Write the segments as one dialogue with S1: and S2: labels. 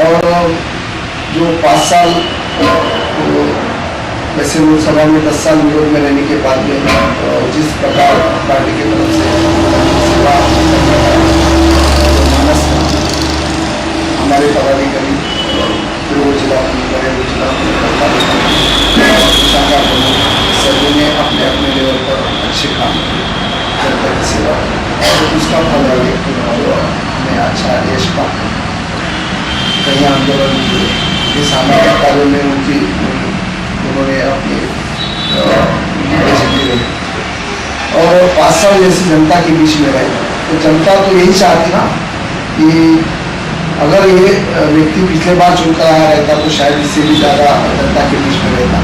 S1: और जो 5 साल वैसे लोकसभा में 10 साल विरोध में रहने के बाद में जिस प्रकार पार्टी की तरफ से सेवा मानस हमारे पदाधिकारी जिला सभी ने अपने अपने लेवल पर अच्छे काम जनता की सेवा और उसका फल है हमें अच्छा यश प्राप्त कहीं आंदोलन के सामाजिक कार्यों में उन्होंने अपनी रही और 5 साल जैसे जनता के बीच में रहे तो जनता तो यही चाहती ना कि अगर ये व्यक्ति पिछले बार चुनकर आया रहता तो शायद इससे भी ज़्यादा जनता के बीच में रहता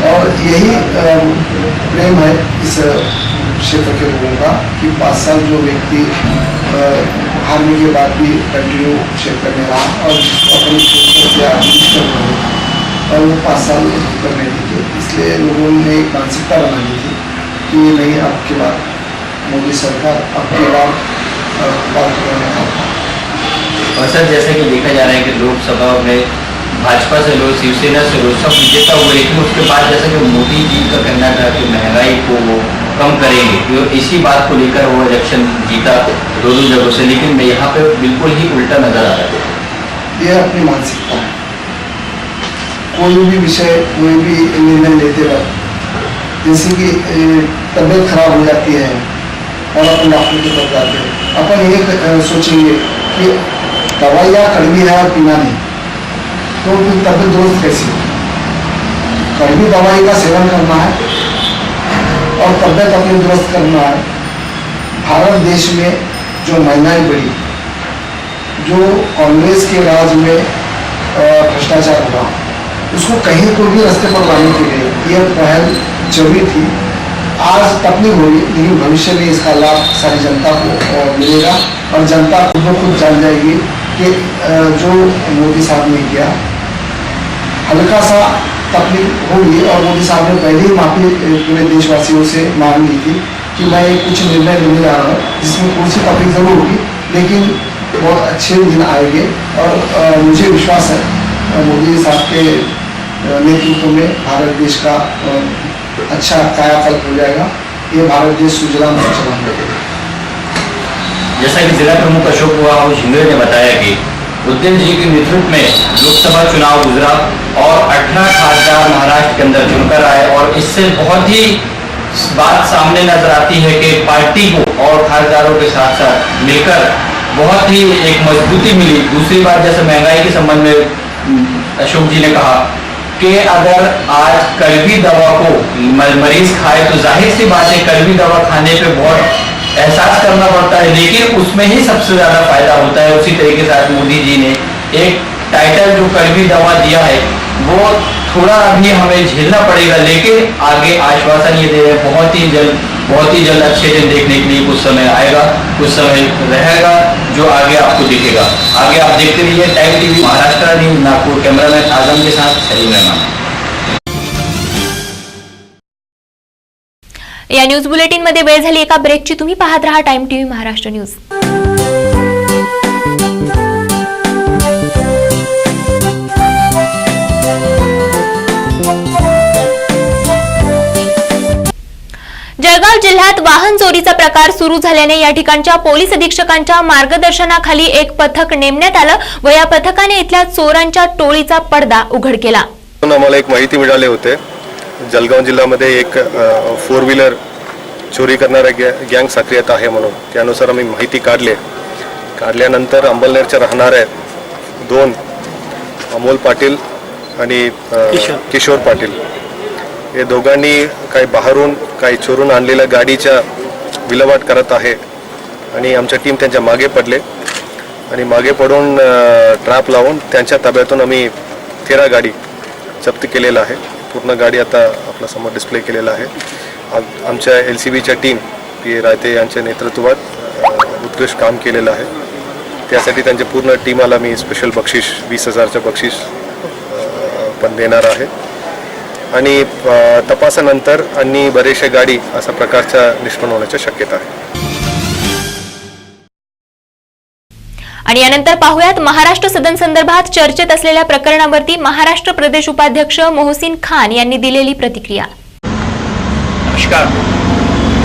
S1: और यही प्रेम है इस क्षेत्र के लोगों का कि 5 साल जो व्यक्ति हारने के बाद भी कंटिन्यू क्षेत्र में रहा और अपनी और वो 5 साल करने दी इसलिए लोगों ने एक मानसिकता बना दी थी कि ये नहीं आपके बाद मोदी सरकार आपके बाद बात करने का।
S2: और सर जैसे कि देखा जा रहा है कि लोकसभा में भाजपा से लोग शिवसेना से लोग सब विजेता हुए लेकिन उसके बाद जैसा कि मोदी जी का कहना था कि महंगाई को वो कम करेंगे तो इसी बात को लेकर वो इलेक्शन जीता 2 जगहों से लेकिन यहाँ पे बिल्कुल ही उल्टा नजर आ रहा है।
S1: ये अपनी मानसिकता है कोई भी विषय कोई भी निर्णय लेते वक्त जैसे कि तबीयत खराब हो जाती है और अपन डॉक्टर की तरफ जाते हैं अपन ये सोचेंगे कि दवाइयाँ कड़वी है और पीना नहीं तो फिर तबीयत दुरुस्त कैसी कड़वी दवाई का सेवन करना है और तबीयत अपनी दुरुस्त करना है। भारत देश में जो महिलाएं बढ़ी जो कांग्रेस के राज में भ्रष्टाचार हुआ उसको कहीं कोई भी रास्ते पर लाने के लिए यह पहल जरूरी थी। आज तक नहीं हुई लेकिन भविष्य में इसका लाभ सारी जनता को मिलेगा और जनता खुद जान जाएगी कि जो मोदी साहब ने किया हल्का सा तकलीफ होगी और मोदी साहब ने पहले ही माफी पूरे देशवासियों से मांग ली थी कि मैं कुछ निर्णय लेने जा रहा हूँ जिसमें कुछ तकलीफ जरूर होगी लेकिन बहुत अच्छे दिन आएंगे और मुझे विश्वास है मोदी साहब के नेतृत्व में भारत देश का अच्छा कायाकल्प हो जाएगा। ये भारत देश सुजलाम सुफलाम होगा।
S2: जैसा कि जिला प्रमुख अशोक बाबू शिंदे ने बताया कि उद्यम जी के नेतृत्व में लोकसभा चुनाव गुजरा और 18 खासदार महाराष्ट्र के अंदर चुनकर आए और इससे बहुत ही बात सामने नजर आती है कि पार्टी को और खासदारों के साथ साथ मिलकर बहुत ही एक मजबूती मिली। दूसरी बात जैसे महंगाई के संबंध में अशोक जी ने कहा कि अगर आज कड़वी दवा को मरीज खाए तो जाहिर सी बात है कड़वी दवा खाने पे बहुत एहसास करना पड़ता है लेकिन उसमें ही सबसे ज्यादा फायदा होता है। उसी तरीके से आज मोदी जी ने एक टाइटल जो कड़वी दवा दिया है वो थोड़ा अभी हमें झेलना पड़ेगा लेकिन आगे आश्वासन ये दे रहे बहुत ही जल्द अच्छे दिन देखने के लिए कुछ समय आएगा कुछ समय रहेगा जो आगे आपको दिखेगा। आगे आप देखते रहिए time TV Maharashtra news Nagpur. Cameraman Azam के साथ सलीम रहमान।
S3: या न्यूज बुलेटिन मध्ये वेळ झाली एका ब्रेकची। तुम्ही पाहत रहा time TV Maharashtra news. Jalgaon जिल्ह्यात वाहन चोरीचा प्रकार सुरू झाल्याने या ठिकाणच्या पोलीस अधीक्षकांच्या मार्गदर्शनाखाली एक पथक नेमण्यात आलं व या पथकाने इथल्या चोरांच्या टोळीचा पडदा उघड केला।
S4: आम्हाला एक माहिती मिळाली होते जळगाव जिल्ह्यामध्ये एक 4 व्हीलर चोरी करणारा गँग सक्रियता आहे म्हणून त्यानुसार आम्ही माहिती काढल्यानंतर अंबलनेरचे राहणारे 2 अमोल पाटील आणि किशोर पाटील हे दोघांनी काही बाहेरून काही चोरून आणलेल्या गाडीच्या विल्हेवाट करत आहे आणि आमची टीम त्यांच्या मागे पडले आणि मागे पडून ट्रॅप लावून त्यांच्या ताब्यातून आम्ही 13 गाडी जप्त केलेला आहे। पूर्ण गाडी आता आपल्या समोर डिस्प्ले केलेला आहे। आमच्या LCBच्या टीम पी रायते यांच्या नेतृत्वात उत्कृष्ट काम केलेलं आहे। त्यासाठी त्यांच्या पूर्ण टीमाला मी स्पेशल बक्षीस 20,000चं बक्षीस पण देणार आहे आणि तपासानंतर आणि बरेचशे गाडी अशा प्रकारच्या निष्पन्न होण्याची शक्यता आहे।
S3: आणि यानंतर पाहुयात महाराष्ट्र सदन संदर्भात चर्चेत असलेल्या प्रकरणावरती महाराष्ट्र प्रदेश उपाध्यक्ष मोहसिन खान यांनी दिलेली प्रतिक्रिया।
S5: नमस्कार,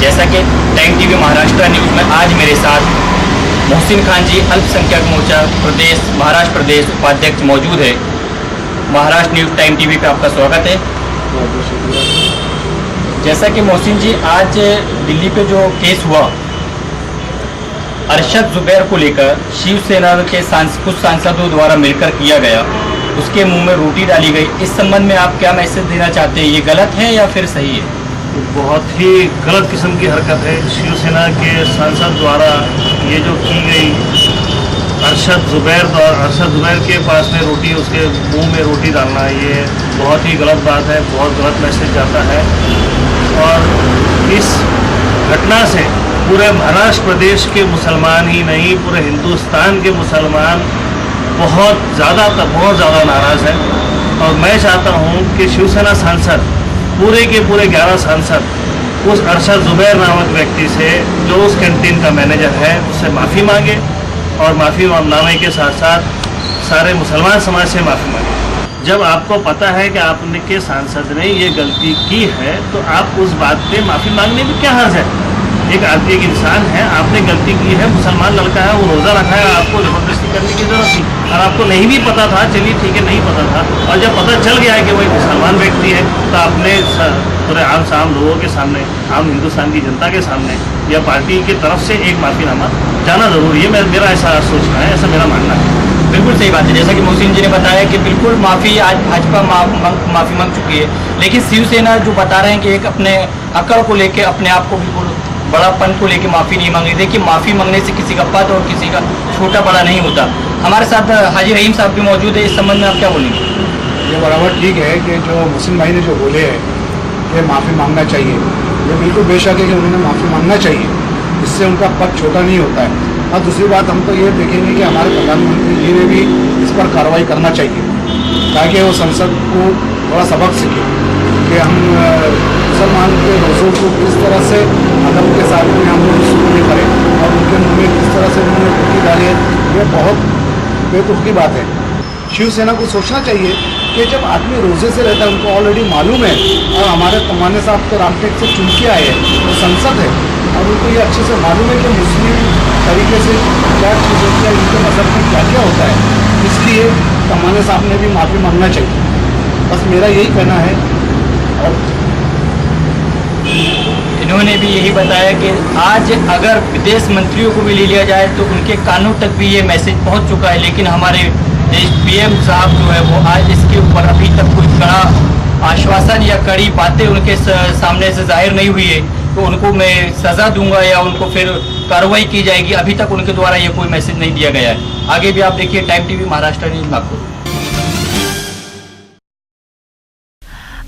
S5: जैसा कि टाइम टीवी महाराष्ट्र न्यूज़ में आज मेरे साथ मोहसिन खान जी अल्पसंख्यक मोर्चा प्रदेश महाराष्ट्र प्रदेश उपाध्यक्ष मौजूद है। महाराष्ट्र न्यूज़ टाइम टीवी पे आपका स्वागत है। जैसा कि मोहसिन जी, आज दिल्ली पे जो केस हुआ अरशद जुबैर को लेकर शिवसेना के कुछ सांसदों द्वारा मिलकर किया गया, उसके मुंह में रोटी डाली गई, इस संबंध में आप क्या मैसेज देना चाहते हैं? ये गलत है या फिर सही है?
S6: बहुत ही गलत किस्म की हरकत है। शिवसेना के सांसद द्वारा ये जो की गई अरशद जुबैर के पास में रोटी, उसके मुंह में रोटी डालना, ये बहुत ही गलत बात है, बहुत गलत मैसेज जाता है। और इस घटना से पूरे महाराष्ट्र प्रदेश के मुसलमान ही नहीं, पूरे हिंदुस्तान के मुसलमान बहुत ज़्यादा नाराज़ हैं। और मैं चाहता हूँ कि शिवसेना सांसद पूरे के पूरे 11 सांसद उस अरशद जुबैर नामक व्यक्ति से, जो उस कैंटीन का मैनेजर है, उससे माफ़ी मांगे और माफ़ी मांगने के साथ साथ सारे मुसलमान समाज से माफ़ी मांगे। जब आपको पता है कि आपने के सांसद ने ये गलती की है तो आप उस बात पे माफ़ी मांगने में क्या हर्ज है? एक आदमी, एक इंसान है, आपने गलती की है, मुसलमान लड़का है, वो रोज़ा रखा है, आपको ज़बरदस्ती करने की ज़रूरत थी। और आपको नहीं भी पता था, चलिए ठीक है, नहीं पता था, और जब पता चल गया है कि वो एक मुसलमान व्यक्ति है, तो आपने पूरे आम लोगों के सामने, आम हिंदुस्तान की जनता के सामने या पार्टी की तरफ से एक माफ़ीनामा जाना ज़रूरी है। मेरा ऐसा सोचना है, ऐसा मेरा मानना है।
S5: बिल्कुल सही बात है। जैसा कि मोहसिन जी ने बताया कि बिल्कुल माफ़ी आज भाजपा माफ़ी मांग चुकी है, लेकिन शिवसेना जो बता रहे हैं कि एक अपने अकड़ को लेके, अपने आप को बिल्कुल बड़ापन को लेके माफ़ी नहीं मांग रही। देखिए, माफ़ी मांगने से किसी का पद और किसी का छोटा बड़ा नहीं होता। हमारे साथ हाजी रहीम साहब भी मौजूद है, इस संबंध में आप क्या बोलेंगे?
S7: ये बराबर ठीक है कि जो मुस्लिम भाई ने जो बोले हैं कि माफ़ी मांगना चाहिए, ये बिल्कुल बेशक है कि उन्होंने माफ़ी मांगना चाहिए, इससे उनका पद छोटा नहीं होता है। और दूसरी बात, हम तो ये देखेंगे कि हमारे प्रधानमंत्री जी ने भी इस पर कार्रवाई करना चाहिए ताकि वो संसद को थोड़ा सबक सीखे कि हम मुसलमान के रोज़ों को किस तरह से अदब के साथ में हम लोग शुरू करें और उनके मुँह में किस तरह से उन्होंने रोटी डाली है, ये बहुत बेतुक की बात है। शिवसेना को सोचना चाहिए कि जब आदमी रोज़े से रहता है, उनको ऑलरेडी मालूम है, और हमारे तमाने साहब तो रामटेक से चुन के आए हैं, वो संसद है, और उनको ये अच्छे से मालूम है कि मुस्लिम तरीके से क्या चीज़ होती है, इनके मज़हब में क्या क्या होता है। इसलिए तमाने साहब ने भी माफ़ी मांगना चाहिए, बस मेरा यही कहना है। और
S5: इन्होंने भी यही बताया कि आज अगर विदेश मंत्रियों को भी ले लिया जाए तो उनके कानों तक भी ये मैसेज पहुंच चुका है, लेकिन हमारे पीएम साहब जो है वो आज इसके ऊपर अभी तक कोई कड़ा आश्वासन या कड़ी बातें उनके सामने से जाहिर नहीं हुई है। तो उनको मैं सज़ा दूंगा या उनको फिर कार्रवाई की जाएगी, अभी तक उनके द्वारा ये कोई मैसेज नहीं दिया गया है। आगे भी आप देखिए time TV Maharashtra news Nagpur.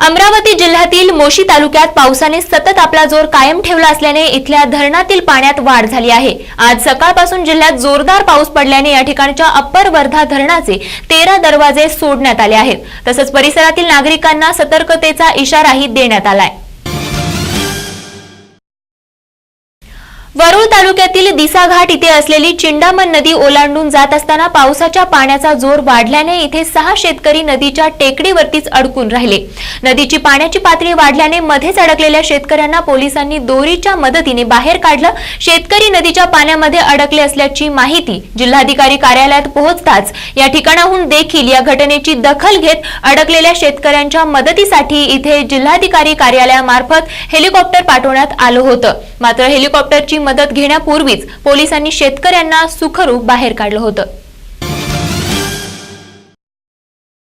S3: Amravati जिल्ह्यातील मोशी तालुक्यात पावसाने सतत आपला जोर कायम ठेवला असल्याने इथल्या धरणातील पाण्यात वाढ झाली आहे। आज सकाळपासून जिल्ह्यात जोरदार पाऊस पडल्याने या ठिकाणच्या अप्पर वर्धा धरणाचे 13 दरवाजे सोडण्यात आले आहेत। तसंच परिसरातील नागरिकांना सतर्कतेचा इशाराही देण्यात आलाय। वरुळ तालुक्यातील दिसा घाट इथे असलेली चिंडामन नदी ओलांडून जात असताना पावसाच्या पाण्याचा जोर वाढल्याने इथे 6 शेतकरी नदीच्या टेकडीवरतीच अडकून राहिले। नदीची पाण्याची पातळी वाढल्याने मध्येच अडकलेल्या शेतकऱ्यांना पोलिसांनी दोरीच्या मदतीने बाहेर काढलं। शेतकरी नदीच्या पाण्यामध्ये अडकले असल्याची माहिती जिल्हाधिकारी कार्यालयात पोहोचताच या ठिकाणाहून देखील या घटनेची दखल घेत अडकलेल्या शेतकऱ्यांच्या मदतीसाठी इथे जिल्हाधिकारी कार्यालयामार्फत हेलिकॉप्टर पाठवण्यात आलं होतं। मात्र हेलिकॉप्टरची मदत घेण्यापूर्वीच पोलिसांनी शेतकऱ्यांना सुखरूप बाहेर काढलं होतं।